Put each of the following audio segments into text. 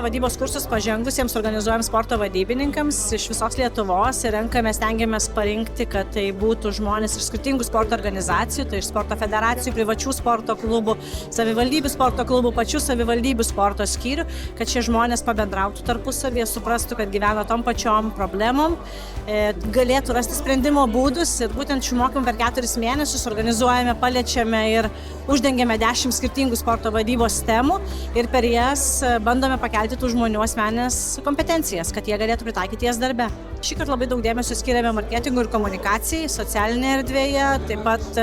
sporto vadybos kursus pažengusiems organizuojam sporto vadybininkams iš visos Lietuvos ir stengiamės parinkti, kad tai būtų žmonės iš skirtingų sporto organizacijų, tai iš sporto federacijų, privačių sporto klubų, savivaldybių sporto klubų, pačių savivaldybių sporto skyrių, kad šie žmonės pabendrautų tarpusavyje, suprastų, kad gyvena tom pačiom problemom, galėtų rasti sprendimo būdus ir būtent šių mokymų per 4 mėnesius organizuojame, paliečiame ir uždengiame 10 skirtingų sporto vadybos temų ir per jas bandome pakelti tų žmonių asmenines kompetencijas, kad jie galėtų pritaikyti jas darbe. Šįkart labai daug dėmesio skiriame marketingui ir komunikacijai, socialinėje erdvėje, taip pat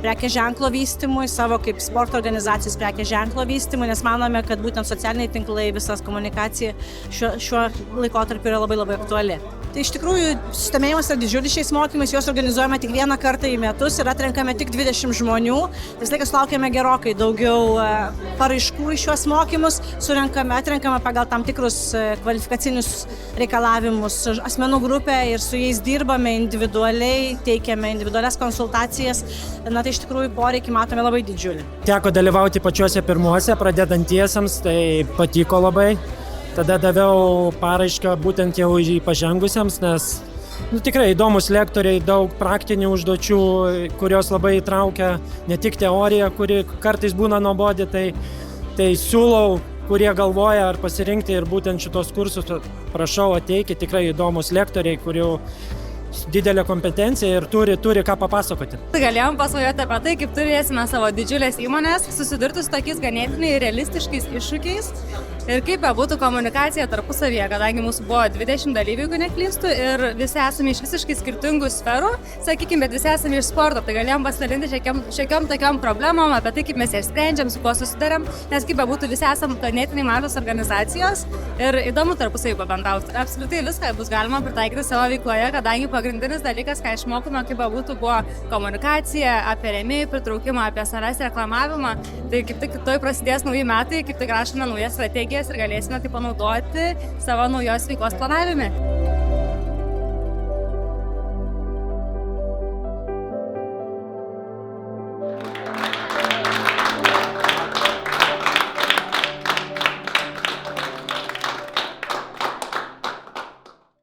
prekės ženklo vystymui, savo kaip sporto organizacijos prekės ženklo vystymui, nes manome, kad būtent socialiniai tinklai, visas komunikacija šiuo laikotarpiu yra labai aktuali. Tai iš tikrųjų susidomėjimas yra didžiulis šiais mokymais, juos organizuojame tik vieną kartą į metus ir atrenkame tik 20 žmonių. Vis laikas laukiame gerokai daugiau paraiškų į šiuos mokymus, atrenkame pagal tam tikrus kvalifikacinius reikalavimus asmenų grupę ir su jais dirbame individualiai, teikiame individualias konsultacijas. Na tai iš tikrųjų poreikį matome labai didžiulį. Teko dalyvauti pačiuose pirmuose, pradedantiesiems, tai patiko labai. Tada daviau paraišką būtent jau į pažengusiems, nes tikrai įdomus lektoriai, daug praktinių užduočių, kurios labai įtraukia ne tik teoriją, kuri kartais būna nuobodi, tai siūlau, kurie galvoja ar pasirinkti ir būtent šitos kursus, prašau ateikit, tikrai įdomus lektoriai, kurių didelė kompetencija ir turi ką papasakoti. Galėjom pasvajoti apie tai, kaip turėsime savo didžiulės įmonės susidurti su tokiais ganėtinai realistiškais iššūkiais ir kaip būtų komunikacija tarpusavyje, kadangi mūsų buvo 20 dalyvių, jeigu neklystu, ir visi esame iš visiškai skirtingų sferų, sakykime, bet visi esame iš sporto, tai galėjom pasidalinti šiokiom tokiom problemom, apie tai, kaip mes jas sprendžiam, su kuo susidarėm, nes kaip būtų visi esame ganėtinai mažos organizacijos ir įdomu tarpusavy pabendrauti. Apskritai viską bus galima pritaikyti savo veikloje, kadangi pagrindinis dalykas, ką išmokome, kaip būtų, buvo komunikacija, apie rėmėjų pritraukimą, apie savęs reklamavimą. Tai kaip tik toj prasidės nauji metai, kaip tik rašome naujas strategijas ir galėsime tai panaudoti savo naujos veiklos planavime.